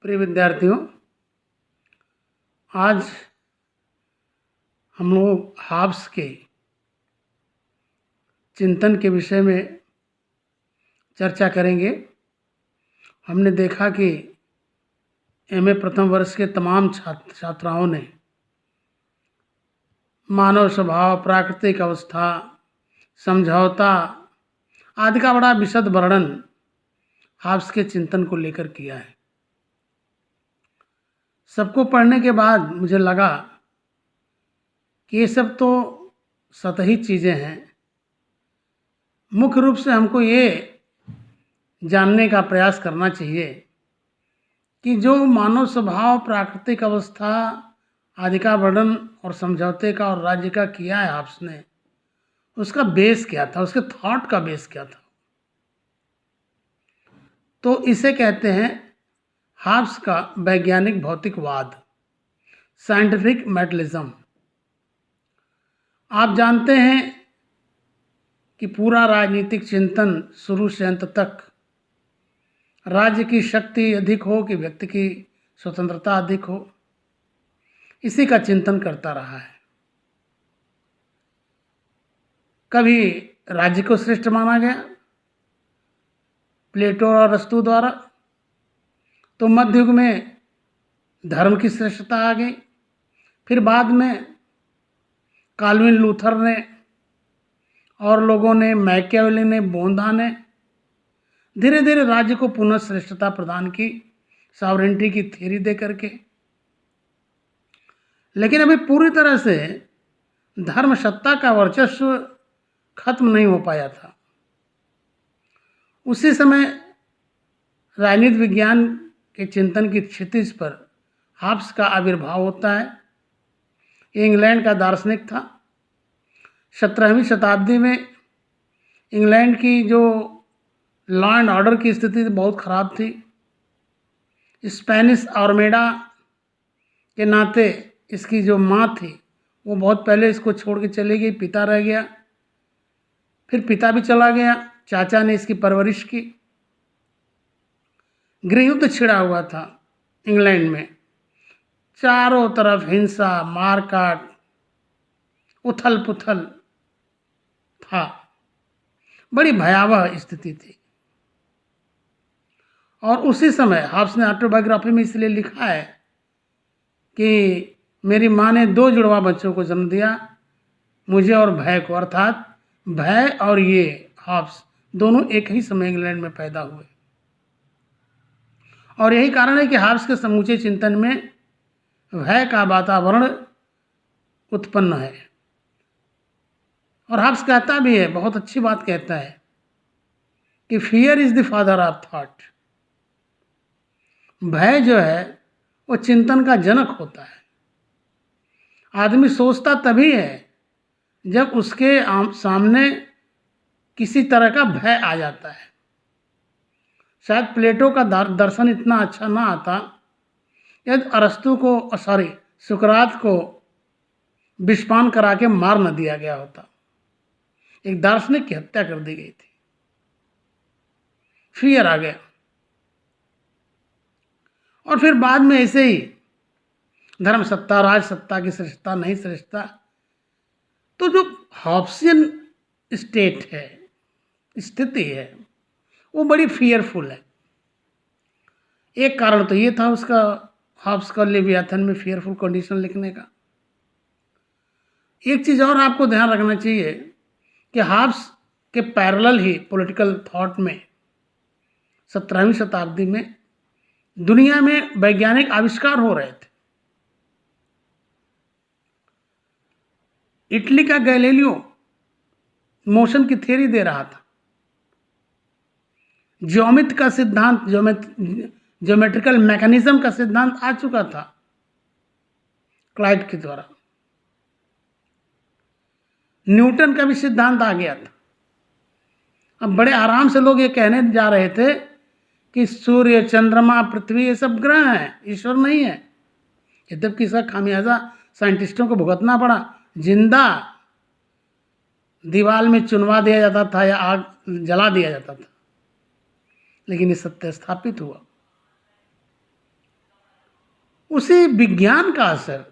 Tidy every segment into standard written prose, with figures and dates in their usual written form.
प्रिय विद्यार्थियों, आज हम लोग हाब्स के चिंतन के विषय में चर्चा करेंगे। हमने देखा कि एमए प्रथम वर्ष के तमाम छात्राओं ने मानव स्वभाव, प्राकृतिक अवस्था, समझौता आदि का बड़ा विशद वर्णन हाब्स के चिंतन को लेकर किया है। सबको पढ़ने के बाद मुझे लगा कि ये सब तो सतही चीज़ें हैं। मुख्य रूप से हमको ये जानने का प्रयास करना चाहिए कि जो मानव स्वभाव, प्राकृतिक अवस्था आदि का वर्णन और समझौते का और राज्य का किया है हाब्स ने, उसका बेस क्या था, उसके थॉट का बेस क्या था। तो इसे कहते हैं हाब्स का वैज्ञानिक भौतिकवाद, साइंटिफिक मेटलिज्म। आप जानते हैं कि पूरा राजनीतिक चिंतन शुरू से अंत तक राज्य की शक्ति अधिक हो कि व्यक्ति की स्वतंत्रता अधिक हो, इसी का चिंतन करता रहा है। कभी राज्य को श्रेष्ठ माना गया प्लेटो और अरस्तु द्वारा, तो मध्य युग में धर्म की श्रेष्ठता आ गई। फिर बाद में काल्विन, लूथर ने और लोगों ने, मैकियावेली ने, बोंदा ने धीरे धीरे राज्य को पुनः श्रेष्ठता प्रदान की, सॉवरेनिटी की थ्योरी दे करके। लेकिन अभी पूरी तरह से धर्म सत्ता का वर्चस्व खत्म नहीं हो पाया था। उसी समय राजनीति विज्ञान के चिंतन की क्षितिज पर हाब्स का आविर्भाव होता है। ये इंग्लैंड का दार्शनिक था। 17वीं शताब्दी में इंग्लैंड की जो लॉ एंड ऑर्डर की स्थिति बहुत ख़राब थी। स्पेनिश आर्मेडा के नाते इसकी जो माँ थी वो बहुत पहले इसको छोड़ के चली गई, पिता रह गया। फिर पिता भी चला गया, चाचा ने इसकी परवरिश की। गृहयुद्ध छिड़ा हुआ था इंग्लैंड में, चारों तरफ हिंसा, मारकाट, उथल पुथल था, बड़ी भयावह स्थिति थी। और उसी समय हाब्स ने ऑटोबायोग्राफी में इसलिए लिखा है कि मेरी माँ ने 2 जुड़वा बच्चों को जन्म दिया, मुझे और भय को, अर्थात भय और ये हाब्स दोनों एक ही समय इंग्लैंड में पैदा हुए। और यही कारण है कि हाब्स के समूचे चिंतन में भय का वातावरण उत्पन्न है। और हाब्स कहता भी है, बहुत अच्छी बात कहता है कि fear is the father of thought. भय जो है वो चिंतन का जनक होता है। आदमी सोचता तभी है जब उसके सामने किसी तरह का भय आ जाता है। शायद प्लेटो का दर्शन इतना अच्छा ना आता यदि अरस्तु को, सुकरात को विषपान करा के मार न दिया गया होता। एक दार्शनिक की हत्या कर दी गई थी। फियर आ गया। और फिर बाद में ऐसे ही धर्म सत्ता, राज सत्ता की श्रेष्ठता, नहीं श्रेष्ठता, तो जो हॉब्सियन स्टेट है, स्थिति है, वो बड़ी फियरफुल है। एक कारण तो ये था उसका, हाब्स का लेवियाथन में फियरफुल कंडीशन लिखने का। एक चीज़ और आपको ध्यान रखना चाहिए कि हाब्स के पैरेलल ही पॉलिटिकल थॉट में 17वीं शताब्दी में दुनिया में वैज्ञानिक आविष्कार हो रहे थे। इटली का गैलीलियो मोशन की थ्योरी दे रहा था। ज्योमेट्री का सिद्धांत, ज्योमेट्रिकल मैकेनिज्म का सिद्धांत आ चुका था क्लाइड के द्वारा। न्यूटन का भी सिद्धांत आ गया था। अब बड़े आराम से लोग ये कहने जा रहे थे कि सूर्य, चंद्रमा, पृथ्वी ये सब ग्रह हैं, ईश्वर नहीं है। यद्यपि इसका खामियाजा साइंटिस्टों को भुगतना पड़ा। जिंदा दीवार में चुनवा दिया जाता था या आग जला दिया जाता था, लेकिन ये सत्य स्थापित हुआ। उसी विज्ञान का असर,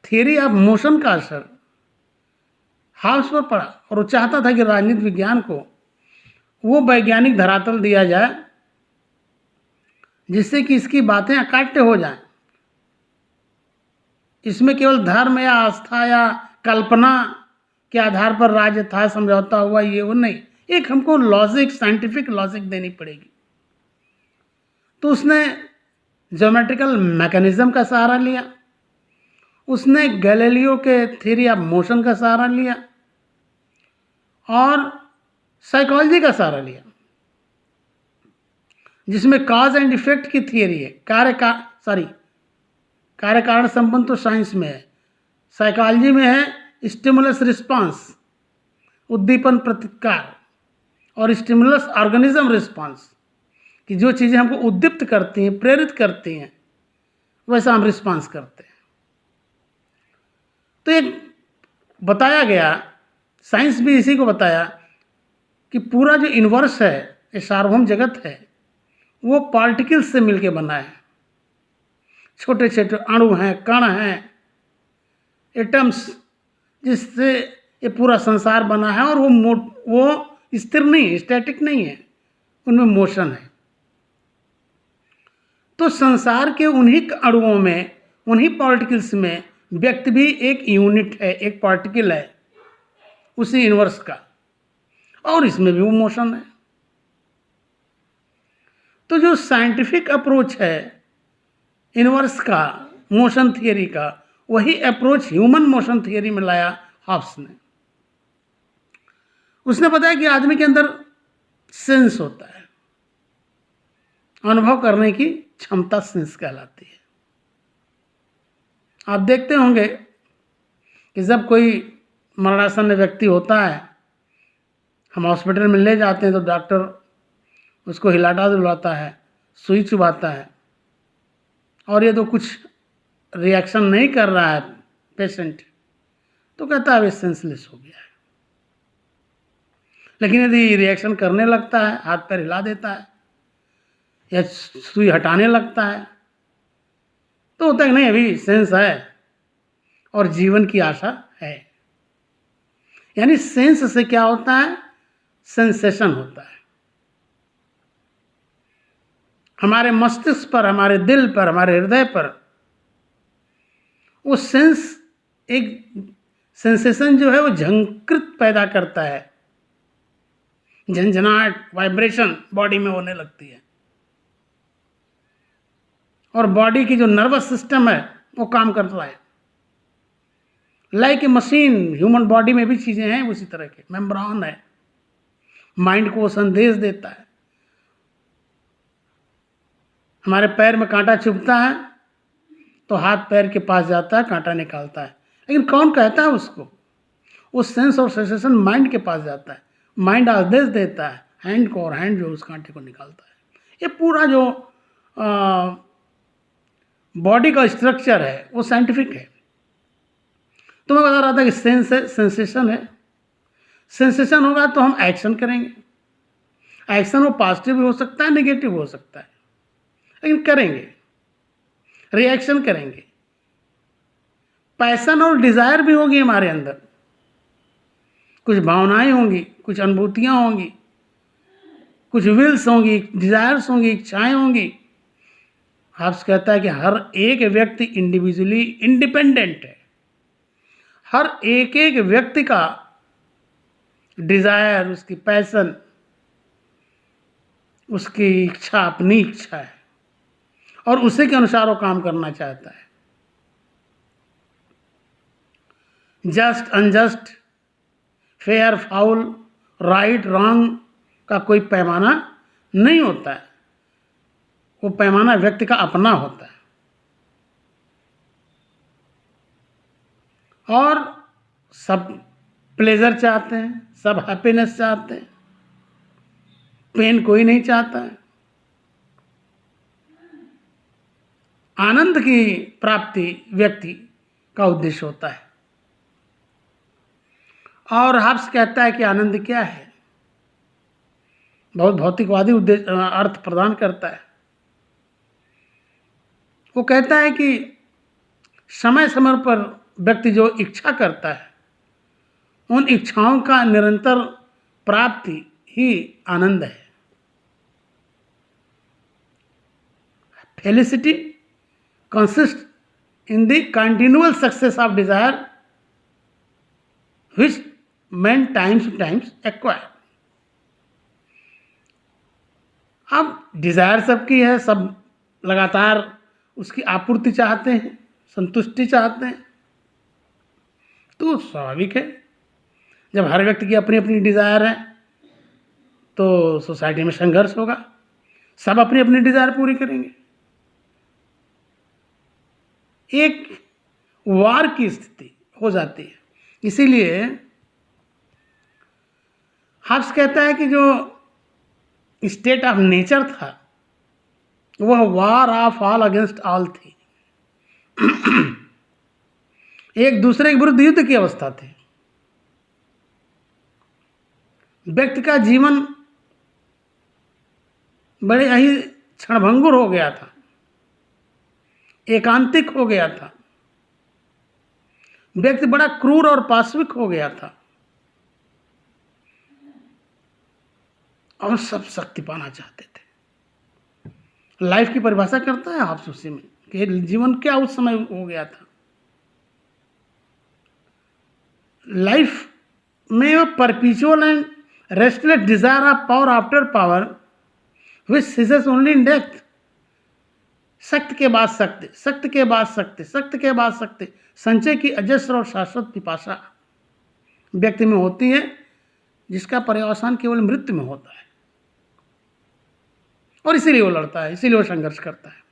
थियरी ऑफ मोशन का असर हाउस पर पड़ा और वो चाहता था कि राजनीति विज्ञान को वो वैज्ञानिक धरातल दिया जाए जिससे कि इसकी बातें अकाट्य हो जाएं। इसमें केवल धर्म या आस्था या कल्पना के आधार पर राज्य था, समझौता हुआ, ये वो नहीं, एक हमको लॉजिक, साइंटिफिक लॉजिक देनी पड़ेगी। तो उसने ज्योमेट्रिकल मैकेनिज्म का सहारा लिया, उसने गैलीलियो के थ्योरी ऑफ मोशन का सहारा लिया और साइकोलॉजी का सहारा लिया, जिसमें कॉज एंड इफेक्ट की थियरी है। कार्य कारण संबंध तो साइंस में है, साइकोलॉजी में है स्टिमुलस रिस्पांस, उद्दीपन प्रतिकार, और स्टिमुलस ऑर्गेनिज्म रिस्पांस, कि जो चीज़ें हमको उद्दीप्त करती हैं, प्रेरित करती हैं, वैसा हम रिस्पांस करते हैं। तो एक बताया गया, साइंस भी इसी को बताया कि पूरा जो यूनिवर्स है, ये सार्वभौम जगत है, वो पार्टिकल्स से मिलके बना है। छोटे छोटे अणु हैं, कण हैं, एटम्स, जिससे ये पूरा संसार बना है। और वो स्थिर नहीं, स्टैटिक नहीं है, उनमें मोशन है। तो संसार के उन्हीं अणुओं में, उन्हीं पार्टिकल्स में व्यक्ति भी एक यूनिट है, एक पार्टिकल है उसी यूनिवर्स का, और इसमें भी वो मोशन है। तो जो साइंटिफिक अप्रोच है यूनिवर्स का, मोशन थियरी का, वही अप्रोच ह्यूमन मोशन थियरी में लाया हॉब्स ने। उसने बताया कि आदमी के अंदर सेंस होता है, अनुभव करने की क्षमता सेंस कहलाती है। आप देखते होंगे कि जब कोई मरणासन्न व्यक्ति होता है, हम हॉस्पिटल में ले जाते हैं तो डॉक्टर उसको हिलाता डुलाता है, सुई चुभाता है, और ये तो कुछ रिएक्शन नहीं कर रहा है पेशेंट, तो कहता है वे सेंसलेस हो गया है। लेकिन यदि रिएक्शन करने लगता है, हाथ पैर हिला देता है या सुई हटाने लगता है, तो होता है कि नहीं, अभी सेंस है और जीवन की आशा है। यानी सेंस से क्या होता है, सेंसेशन होता है। हमारे मस्तिष्क पर, हमारे दिल पर, हमारे हृदय पर वो सेंस, एक सेंसेशन जो है वो झंकृत पैदा करता है, झंझनाहट, वाइब्रेशन बॉडी में होने लगती है, और बॉडी की जो नर्वस सिस्टम है वो काम करता है। Like a machine, human body में भी चीज़ें हैं उसी तरह के, मेम्ब्रेन है, माइंड को संदेश देता है। हमारे पैर में कांटा चुभता है तो हाथ पैर के पास जाता है, कांटा निकालता है, लेकिन कौन कहता है उसको? वो सेंस और सेंसेशन माइंड के पास जाता है, माइंड आदेश देता है हैंड को, और हैंड जो उस कांटे को निकालता है। ये पूरा जो बॉडी का स्ट्रक्चर है वो साइंटिफिक है। तो मैं बता रहा था कि सेंस है, सेंसेशन है। सेंसेशन होगा तो हम एक्शन करेंगे। एक्शन वो पॉजिटिव भी हो सकता है, नेगेटिव हो सकता है, लेकिन करेंगे, रिएक्शन करेंगे। पैशन और डिज़ायर भी होगी हमारे अंदर, कुछ भावनाएं होंगी, कुछ अनुभूतियाँ होंगी, कुछ विल्स होंगी, डिज़ायर्स होंगी, इच्छाएं होंगी। हाब्स कहता है कि हर एक व्यक्ति इंडिविजुअली इंडिपेंडेंट है। हर एक एक व्यक्ति का डिज़ायर, उसकी पैशन, उसकी इच्छा अपनी इच्छा है, और उसी के अनुसार वो काम करना चाहता है। Just, unjust, fair, foul, right, wrong का कोई पैमाना नहीं होता है। वो पैमाना व्यक्ति का अपना होता है। और सब प्लेजर चाहते हैं, सब हैप्पीनेस चाहते हैं, पेन कोई नहीं चाहता है। आनंद की प्राप्ति व्यक्ति का उद्देश्य होता है। और हाब्स कहता है कि आनंद क्या है, बहुत भौतिकवादी उद्देश्य अर्थ प्रदान करता है। वो कहता है कि समय समय पर व्यक्ति जो इच्छा करता है, उन इच्छाओं का निरंतर प्राप्ति ही आनंद है। Felicity consist in the continual success of desire which men times to times acquire। अब डिजायर सबकी है, सब लगातार उसकी आपूर्ति चाहते हैं, संतुष्टि चाहते हैं, तो स्वाभाविक है जब हर व्यक्ति की अपनी अपनी डिजायर है तो सोसाइटी में संघर्ष होगा, सब अपनी अपनी डिजायर पूरी करेंगे, एक वार की स्थिति हो जाती है। इसीलिए हब्स कहता है कि जो स्टेट ऑफ नेचर था वह war of all against all थी, एक दूसरे के विरुद्ध युद्ध की अवस्था थी। व्यक्ति का जीवन बड़े ही क्षणभंगुर हो गया था, एकांतिक हो गया था, व्यक्ति बड़ा क्रूर और पाशविक हो गया था और सब शक्ति पाना चाहते थे। लाइफ की परिभाषा करता है आप उसी में कि जीवन क्या उस समय हो गया था। लाइफ में perpetual and restless desire of power after power which ceases only in death. सख्त के बाद सत्य, सत्य के बाद सत्य, सत्य के बाद सत्य, संचय की अजस्र और शाश्वत पिपासा व्यक्ति में होती है, जिसका पर्यवसान केवल मृत्यु में होता है। और इसीलिए वो लड़ता है, इसीलिए वो संघर्ष करता है।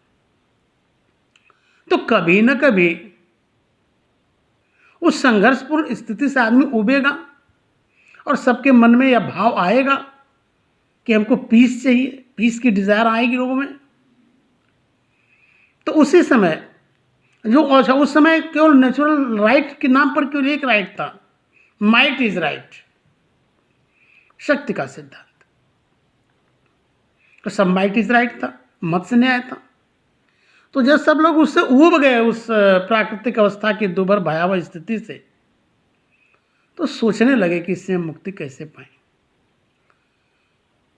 तो कभी न कभी उस संघर्षपूर्ण स्थिति से आदमी उबेगा और सबके मन में यह भाव आएगा कि हमको पीस चाहिए, पीस की डिजायर आएगी लोगों में। तो उसी समय जो अच्छा, उस समय केवल नेचुरल राइट के नाम पर केवल एक राइट था, माइट इज राइट, शक्ति का सिद्धांत। तो सब माइट इज राइट था, मत से न्याय था। तो जब सब लोग उससे उब गए, उस प्राकृतिक अवस्था की दुर्भर भयावह स्थिति से, तो सोचने लगे कि इससे हम मुक्ति कैसे पाएं।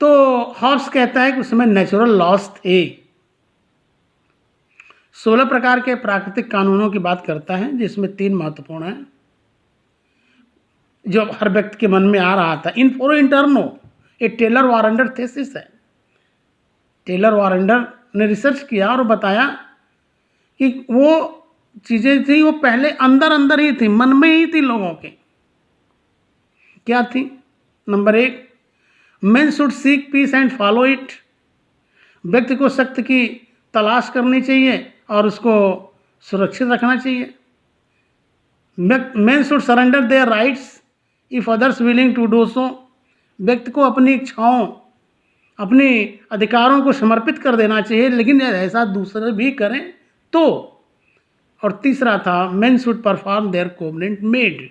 तो हॉब्स कहता है कि उस समय नेचुरल लॉस थे। 16 प्रकार के प्राकृतिक कानूनों की बात करता है, जिसमें 3 महत्वपूर्ण हैं जो हर व्यक्ति के मन में आ रहा था। इन्फोरो इंटरनो ये टेलर वारंडर थीसिस है। टेलर वारंडर ने रिसर्च किया और बताया कि वो चीज़ें थी वो पहले अंदर अंदर ही थी, मन में ही थी लोगों के। क्या थी? Number 1, men should seek peace and follow it. व्यक्ति को सत्य की तलाश करनी चाहिए और उसको सुरक्षित रखना चाहिए। Men should surrender their rights if others willing to do so. व्यक्ति को अपनी इच्छाओं, अपने अधिकारों को समर्पित कर देना चाहिए, लेकिन ऐसा दूसरे भी करें तो। और तीसरा था, men should perform their covenant made.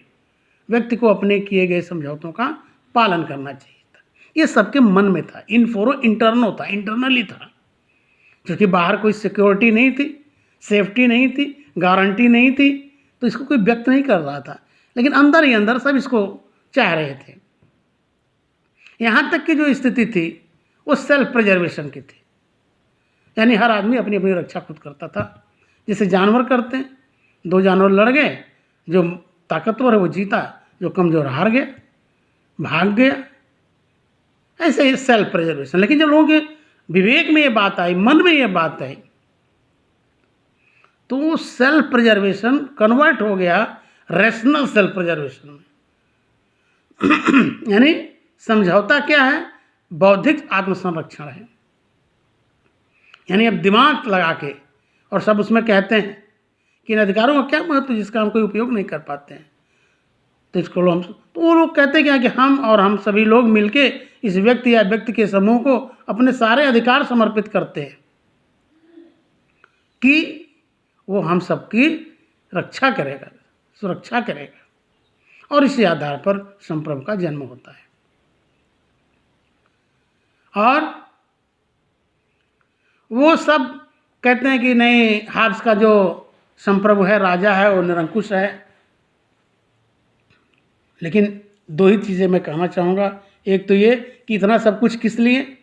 व्यक्ति को अपने किए गए समझौतों का पालन करना चाहिए था। ये सबके मन में था। इन्फोरो इंटरनो था, इंटरनली था, क्योंकि बाहर कोई सिक्योरिटी नहीं थी, सेफ्टी नहीं थी, गारंटी नहीं थी, तो इसको कोई व्यक्त नहीं कर रहा था, लेकिन अंदर ही अंदर सब इसको चाह रहे थे। यहाँ तक की जो स्थिति थी वो सेल्फ प्रिजर्वेशन की थी, यानी हर आदमी अपनी अपनी रक्षा खुद करता था, जैसे जानवर करते हैं। 2 जानवर लड़ गए, जो ताकतवर है वो जीता, जो कमज़ोर हार गया, भाग गया। ऐसे ही सेल्फ प्रिजर्वेशन। लेकिन जब लोगों के विवेक में ये बात आई, मन में ये बात आई, तो सेल्फ प्रिजर्वेशन कन्वर्ट हो गया रैशनल सेल्फ प्रिजर्वेशन में। यानी समझौता क्या है? बौद्धिक आत्मसंरक्षण है। यानी अब दिमाग लगा के, और सब उसमें कहते हैं कि इन अधिकारों का क्या महत्व जिसका हम कोई उपयोग नहीं कर पाते हैं, तो इसको हम, तो वो लोग कहते क्या कि हम सभी लोग मिलके इस व्यक्ति या व्यक्ति के समूह को अपने सारे अधिकार समर्पित करते हैं कि वो हम सबकी रक्षा करेगा, सुरक्षा करेगा, और इसी आधार पर संप्रभु का जन्म होता है। और वो सब कहते हैं कि नहीं, हाब्स का जो संप्रभु है, राजा है, वो निरंकुश है। लेकिन दो ही चीज़ें मैं कहना चाहूँगा। एक तो ये कि इतना सब कुछ किस लिए,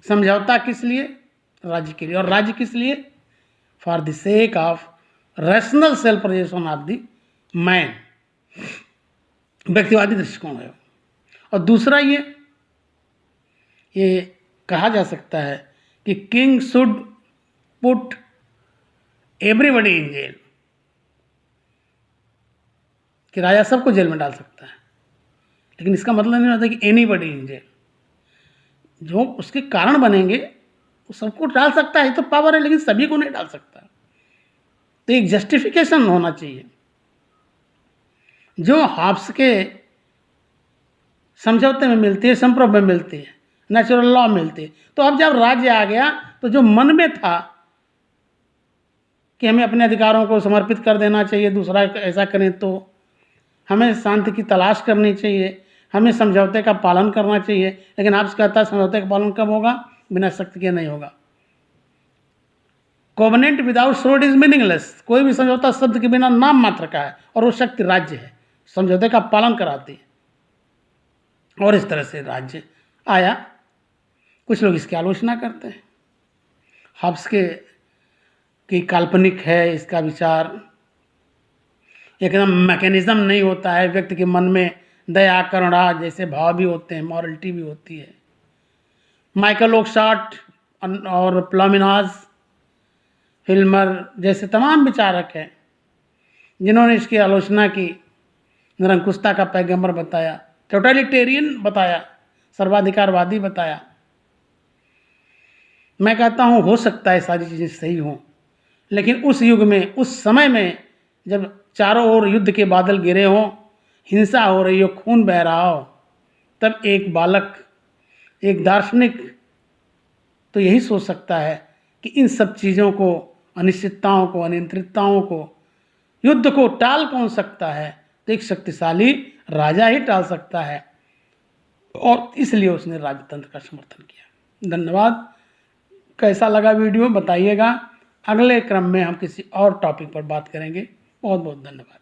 समझौता किस लिए, राज्य के लिए। और राज्य किस लिए? For the sake of rational self projection of the man, व्यक्तिवादी दृष्टिकोण है। और दूसरा ये कहा जा सकता है कि king should put everybody in jail, कि राजा सबको जेल में डाल सकता है, लेकिन इसका मतलब नहीं होता कि एनीबडी इन जेल। जो उसके कारण बनेंगे वो सबको डाल सकता है, तो पावर है, लेकिन सभी को नहीं डाल सकता। तो एक जस्टिफिकेशन होना चाहिए। जो हाब्स के समझौते में मिलती है, संप्रभु में मिलती है, नेचुरल लॉ मिलती है। तो अब जब राज्य आ गया तो जो मन में था कि हमें अपने अधिकारों को समर्पित कर देना चाहिए, दूसरा ऐसा करें तो हमें शांति की तलाश करनी चाहिए, हमें समझौते का पालन करना चाहिए। लेकिन हाब्स कहता है समझौते का पालन कब होगा? बिना शक्ति के नहीं होगा। Covenant without sword is meaningless. कोई भी समझौता शब्द के बिना नाम मात्र का है, और वो शक्ति राज्य है, समझौते का पालन कराती है। और इस तरह से राज्य आया। कुछ लोग इसकी आलोचना करते हैं, हाब्स के कि काल्पनिक है इसका विचार, एकदम मैकेनिज्म नहीं होता है। व्यक्ति के मन में दया, करुणा जैसे भाव भी होते हैं, मॉरलिटी भी होती है। माइकल ओकशाट और प्लामिनाज, हिल्मर जैसे तमाम विचारक हैं जिन्होंने इसकी आलोचना की, निरंकुशता का पैगंबर बताया, टोटलिटेरियन बताया, सर्वाधिकारवादी बताया। मैं कहता हूँ हो सकता है सारी चीज़ें सही हों, लेकिन उस युग में, उस समय में जब चारों ओर युद्ध के बादल गिरे हों, हिंसा हो रही हो, खून बह रहा हो, तब एक बालक, एक दार्शनिक तो यही सोच सकता है कि इन सब चीज़ों को, अनिश्चितताओं को, अनियंत्रितताओं को, युद्ध को टाल कौन सकता है? तो एक शक्तिशाली राजा ही टाल सकता है। और इसलिए उसने राजतंत्र का समर्थन किया। धन्यवाद। कैसा लगा वीडियो बताइएगा। अगले क्रम में हम किसी और टॉपिक पर बात करेंगे। बहुत बहुत धन्यवाद।